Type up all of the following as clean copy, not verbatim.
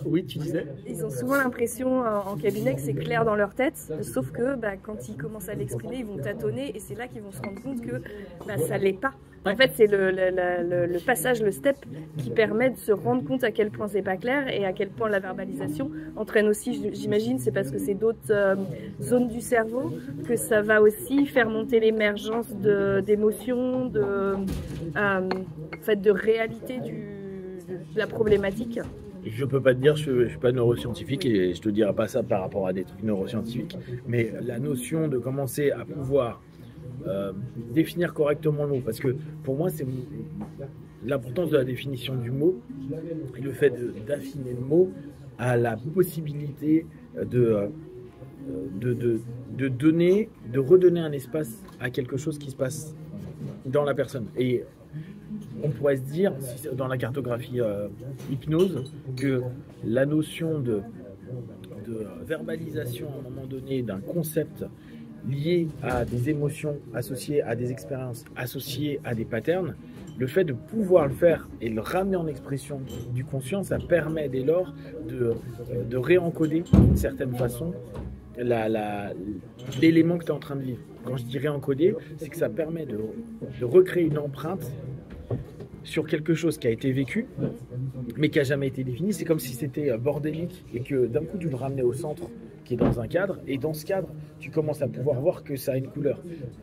Oui, tu disais? Ils ont souvent l'impression en cabinet que c'est clair dans leur tête, sauf que quand ils commencent à l'exprimer, ils vont tâtonner et c'est là qu'ils vont se rendre compte que ça l'est pas. En fait, c'est le passage, le step qui permet de se rendre compte à quel point c'est pas clair et à quel point la verbalisation entraîne aussi, j'imagine, c'est parce que c'est d'autres zones du cerveau que ça va aussi faire monter l'émergence d'émotions, de réalité de la problématique. Je peux pas te dire, je suis pas neuroscientifique et je te dirai pas ça par rapport à des trucs neuroscientifiques, mais la notion de commencer à pouvoir définir correctement le mot, parce que pour moi c'est l'importance de la définition du mot et le fait d'affiner le mot à la possibilité de donner, de redonner un espace à quelque chose qui se passe dans la personne. Et on pourrait se dire, dans la cartographie hypnose, que la notion de verbalisation à un moment donné d'un concept lié à des émotions associées à des expériences, associées à des patterns, le fait de pouvoir le faire et le ramener en expression du conscient, ça permet dès lors de réencoder d'une certaine façon l'élément que tu es en train de vivre. Quand je dis réencoder, c'est que ça permet de recréer une empreinte sur quelque chose qui a été vécu, mais qui n'a jamais été défini. C'est comme si c'était bordélique et que d'un coup tu le ramenais au centre qui est dans un cadre, et dans ce cadre tu commences à pouvoir voir que ça a une couleur,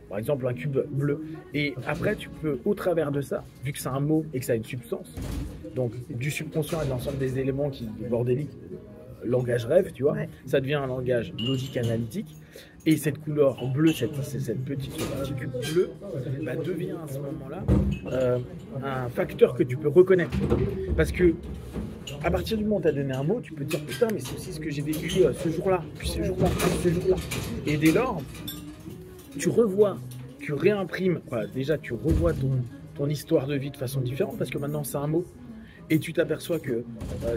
par exemple un cube bleu, et après tu peux, au travers de ça, vu que c'est un mot et que ça a une substance, donc du subconscient et de l'ensemble des éléments qui bordélique, langage rêve, tu vois, ouais. Ça devient un langage logique analytique. Et cette couleur bleue, ce petit cube bleu, devient à ce moment-là un facteur que tu peux reconnaître. Parce que à partir du moment où tu as donné un mot, tu peux te dire putain, mais c'est aussi ce que j'ai vécu ce jour-là, puis ce jour-là, puis ce jour-là. Et dès lors, tu revois, tu réimprimes, déjà tu revois ton histoire de vie de façon différente parce que maintenant c'est un mot. Et tu t'aperçois que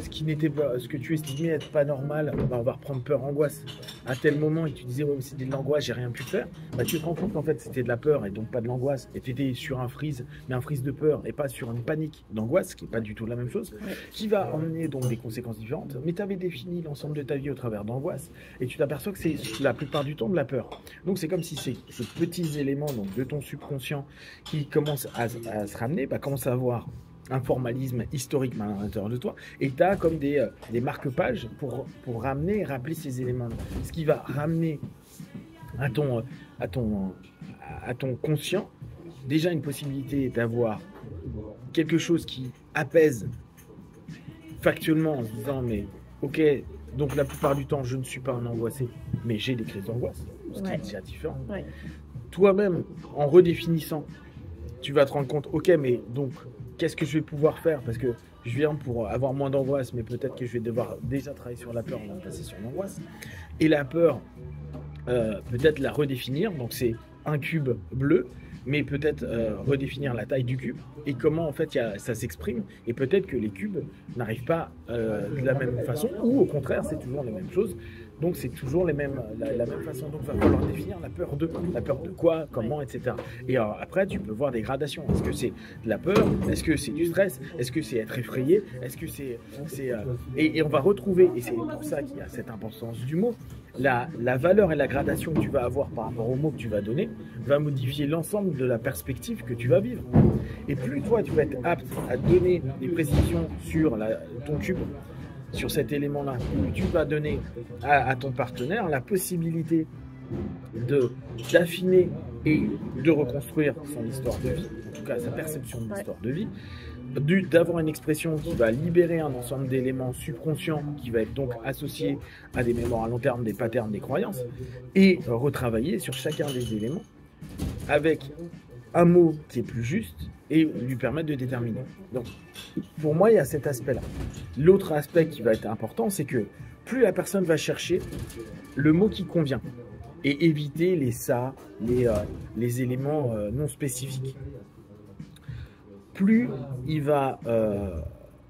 ce que tu estimais être pas normal, on va reprendre peur, angoisse. À tel moment, et tu disais, ouais, mais c'était de l'angoisse, j'ai rien pu faire. Tu te rends compte qu'en fait, c'était de la peur et donc pas de l'angoisse. Et tu étais sur un freeze, mais un freeze de peur et pas sur une panique d'angoisse, qui n'est pas du tout la même chose, qui va emmener donc des conséquences différentes. Mais tu avais défini l'ensemble de ta vie au travers d'angoisse et tu t'aperçois que c'est la plupart du temps de la peur. Donc c'est comme si ces petits éléments donc, de ton subconscient qui commencent à se ramener, commencent à avoir un formalisme historique à l'intérieur de toi, et tu as comme des marque-pages pour ramener et rappeler ces éléments-là. Ce qui va ramener à ton conscient déjà une possibilité d'avoir quelque chose qui apaise factuellement en se disant mais ok, donc la plupart du temps je ne suis pas un angoissé, mais j'ai des crises d'angoisse, ce qui est déjà différent. Ouais. Toi-même, en redéfinissant, tu vas te rendre compte, ok, mais donc qu'est-ce que je vais pouvoir faire? Parce que je viens pour avoir moins d'angoisse, mais peut-être que je vais devoir déjà travailler sur la peur, on va passer sur l'angoisse. Et la peur, peut-être la redéfinir, donc c'est un cube bleu, mais peut-être redéfinir la taille du cube et comment en fait ça s'exprime. Et peut-être que les cubes n'arrivent pas de la même façon, ou au contraire, c'est toujours les mêmes choses. Donc c'est toujours la même façon. Donc il va falloir définir la peur de quoi, comment, etc. Et alors, après tu peux voir des gradations. Est-ce que c'est de la peur? Est-ce que c'est du stress? Est-ce que c'est être effrayé? Est-ce que et on va retrouver, et c'est pour ça qu'il y a cette importance du mot, la valeur et la gradation que tu vas avoir par rapport au mot que tu vas donner va modifier l'ensemble de la perspective que tu vas vivre. Et plus toi tu vas être apte à donner des précisions sur ton cube, sur cet élément-là, tu vas donner à ton partenaire la possibilité d'affiner et de reconstruire son histoire de vie, en tout cas sa perception de l'histoire de vie, d'avoir une expression qui va libérer un ensemble d'éléments subconscients qui va être donc associé à des mémoires à long terme, des patterns, des croyances, et retravailler sur chacun des éléments avec un mot qui est plus juste et lui permettre de déterminer. Donc, pour moi, il y a cet aspect-là. L'autre aspect qui va être important, c'est que plus la personne va chercher le mot qui convient et éviter les éléments non spécifiques, plus il va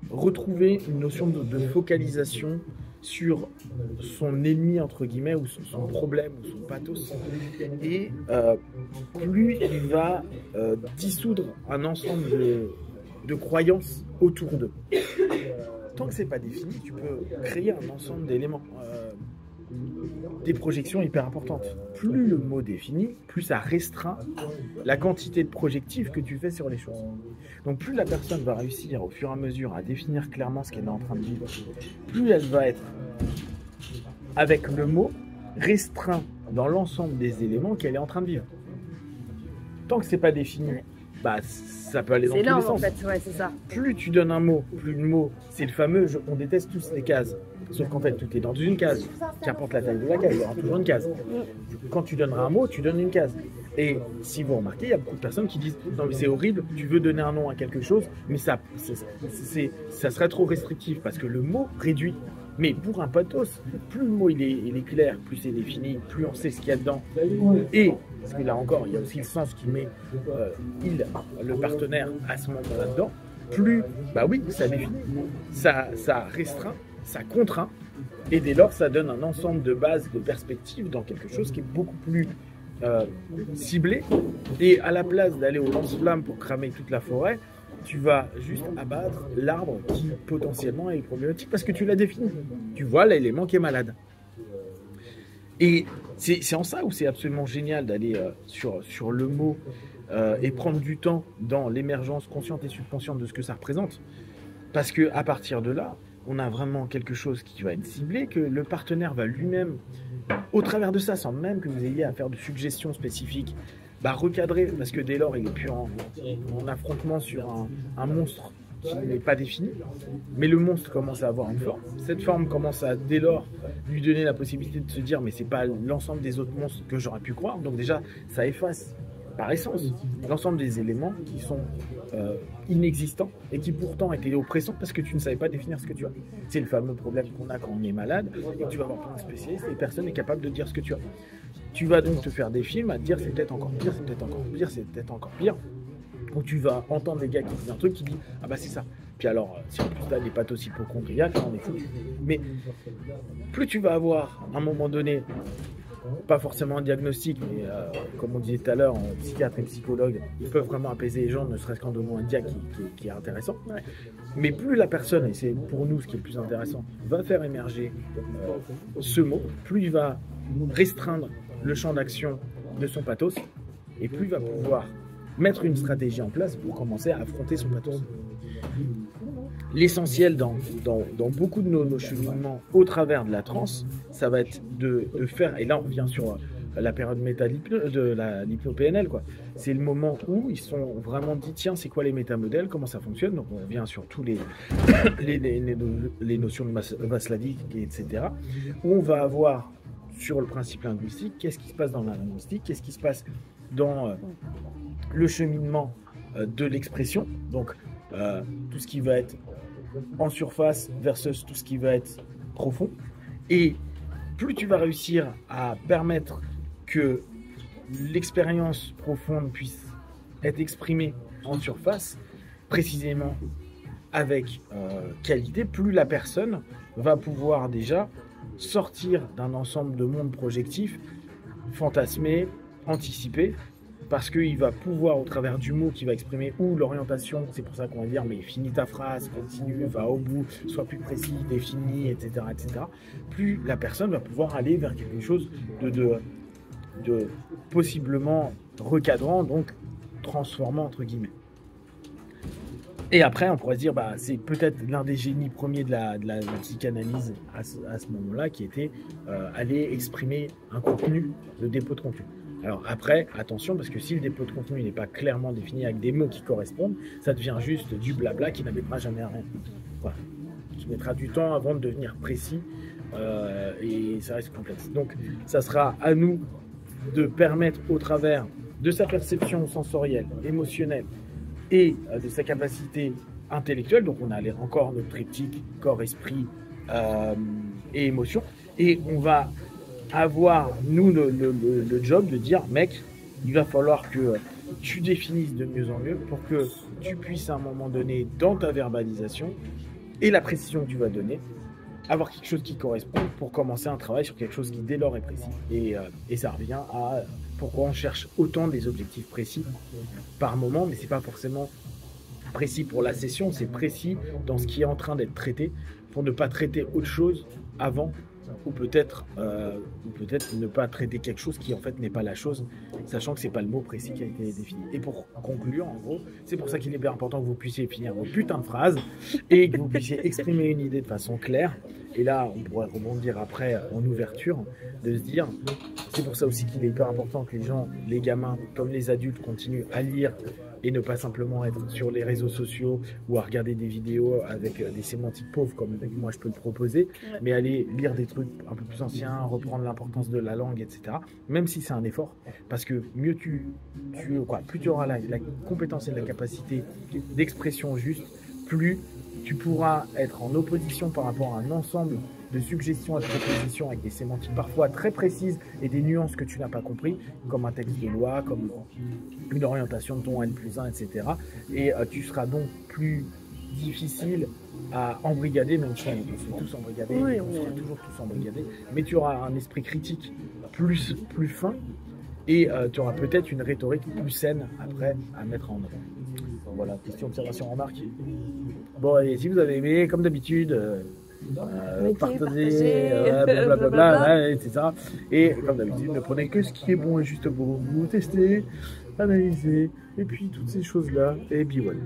retrouver une notion de focalisation sur son ennemi, entre guillemets, ou son problème, ou son pathos, et plus il va dissoudre un ensemble de croyances autour d'eux. tant que c'est pas défini, tu peux créer un ensemble d'éléments. Des projections hyper importantes. Plus le mot définit, plus ça restreint la quantité de projectifs que tu fais sur les choses. Donc plus la personne va réussir au fur et à mesure à définir clairement ce qu'elle est en train de vivre, plus elle va être, avec le mot, restreint dans l'ensemble des éléments qu'elle est en train de vivre. Tant que c'est pas défini, bah, ça peut aller dans tous les sens. En fait, ouais, c'est ça. Plus tu donnes un mot, plus le mot, c'est le fameux, on déteste tous les cases. Sauf qu'en fait, tout est dans une case. Qu'importe la taille de la case, il y aura toujours une case. Quand tu donneras un mot, tu donnes une case. Et si vous remarquez, il y a beaucoup de personnes qui disent « Non mais c'est horrible, tu veux donner un nom à quelque chose, mais ça serait trop restrictif parce que le mot réduit. » Mais pour un pathos, plus le mot il est clair, plus c'est défini, plus on sait ce qu'il y a dedans. Et, parce que là encore, il y a aussi le sens qui met le partenaire à ce moment-là dedans, plus, bah oui, ça définit, ça restreint, ça contraint, et dès lors, ça donne un ensemble de bases, de perspectives dans quelque chose qui est beaucoup plus ciblé. Et à la place d'aller au lance-flamme pour cramer toute la forêt, tu vas juste abattre l'arbre qui potentiellement est problématique parce que tu l'as défini. Tu vois l'élément qui est malade. Et c'est en ça où c'est absolument génial d'aller sur le mot et prendre du temps dans l'émergence consciente et subconsciente de ce que ça représente. Parce qu'à partir de là, on a vraiment quelque chose qui va être ciblé, que le partenaire va lui-même, au travers de ça, sans même que vous ayez à faire de suggestions spécifiques, recadrer, parce que dès lors, il est plus en affrontement sur un monstre qui n'est pas défini, mais le monstre commence à avoir une forme. Cette forme commence à, dès lors, lui donner la possibilité de se dire mais c'est pas l'ensemble des autres monstres que j'aurais pu croire, donc déjà, ça efface par essence l'ensemble des éléments qui sont inexistants et qui pourtant étaient oppressants parce que tu ne savais pas définir ce que tu as. C'est le fameux problème qu'on a quand on est malade et que tu vas voir plein de spécialistes et personne n'est capable de dire ce que tu as. Tu vas donc te faire des films à te dire c'est peut-être encore pire, c'est peut-être encore pire, c'est peut-être encore pire. Où tu vas entendre des gars qui disent un truc qui dit ah bah c'est ça. Puis alors, si en plus tu as des pathos hypochondriaques, on est foutu. Mais plus tu vas avoir à un moment donné, pas forcément un diagnostic, mais comme on disait tout à l'heure, psychiatre et psychologue, ils peuvent vraiment apaiser les gens, ne serait-ce qu'en donnant un diag qui est intéressant. Ouais. Mais plus la personne, et c'est pour nous ce qui est le plus intéressant, va faire émerger ce mot, plus il va restreindre le champ d'action de son pathos, et plus il va pouvoir mettre une stratégie en place pour commencer à affronter son pathos. L'essentiel dans beaucoup de nos cheminements au travers de la transe, ça va être de faire, et là on revient sur la période de l'hypno-PNL, quoi. C'est le moment où ils sont vraiment dit, tiens, c'est quoi les métamodèles, comment ça fonctionne, donc on revient sur tous les notions de Václavic, etc., où on va avoir sur le principe linguistique, qu'est-ce qui se passe dans la linguistique, qu'est-ce qui se passe dans le cheminement de l'expression, donc tout ce qui va être en surface versus tout ce qui va être profond. Et plus tu vas réussir à permettre que l'expérience profonde puisse être exprimée en surface, précisément avec qualité, plus la personne va pouvoir déjà sortir d'un ensemble de mondes projectifs, fantasmés, anticipés, parce qu'il va pouvoir, au travers du mot qu'il va exprimer, ou l'orientation, c'est pour ça qu'on va dire, mais finis ta phrase, continue, va au bout, sois plus précis, définis, etc., etc., plus la personne va pouvoir aller vers quelque chose de possiblement recadrant, donc transformant, entre guillemets. Et après, on pourrait se dire, c'est peut-être l'un des génies premiers de la psychanalyse à ce moment-là, qui était aller exprimer un contenu, le dépôt de contenu. Alors après, attention, parce que si le dépôt de contenu n'est pas clairement défini avec des mots qui correspondent, ça devient juste du blabla qui n'amènera jamais à rien. Voilà. Qui mettra du temps avant de devenir précis et ça reste complexe. Donc ça sera à nous de permettre au travers de sa perception sensorielle, émotionnelle et de sa capacité intellectuelle, donc on a encore notre triptyque corps, esprit et émotion, et on va avoir, nous, le job de dire, mec, il va falloir que tu définisses de mieux en mieux pour que tu puisses à un moment donné, dans ta verbalisation et la précision que tu vas donner, avoir quelque chose qui correspond pour commencer un travail sur quelque chose qui dès lors est précis. Et ça revient à pourquoi on cherche autant des objectifs précis par moment, mais c'est pas forcément Précis pour la session, c'est précis dans ce qui est en train d'être traité pour ne pas traiter autre chose avant ou peut-être ne pas traiter quelque chose qui en fait n'est pas la chose, sachant que c'est pas le mot précis qui a été défini. Et pour conclure, en gros, c'est pour ça qu'il est bien important que vous puissiez finir vos putains de phrases et que vous puissiez exprimer une idée de façon claire. Et là, on pourrait rebondir après en ouverture, de se dire, c'est pour ça aussi qu'il est hyper important que les gens, les gamins comme les adultes continuent à lire et ne pas simplement être sur les réseaux sociaux ou à regarder des vidéos avec des sémantiques pauvres comme moi je peux le proposer, mais aller lire des trucs un peu plus anciens, reprendre l'importance de la langue, etc. Même si c'est un effort, parce que mieux plus tu auras la compétence et la capacité d'expression juste, plus tu pourras être en opposition par rapport à un ensemble de suggestions et de propositions avec des sémantiques parfois très précises et des nuances que tu n'as pas compris, comme un texte de loi, comme une orientation de ton N+1, etc. Et tu seras donc plus difficile à embrigader, même si on est tous embrigadés, on sera toujours tous embrigadés, mais tu auras un esprit critique plus fin et tu auras peut-être une rhétorique plus saine après à mettre en œuvre. Voilà, question, observation, remarque. Bon, et si vous avez aimé, comme d'habitude, partagez, blablabla, etc. Et comme d'habitude, ne prenez que ce qui est bon et juste pour vous, tester, analyser, et puis toutes ces choses-là, et puis voilà.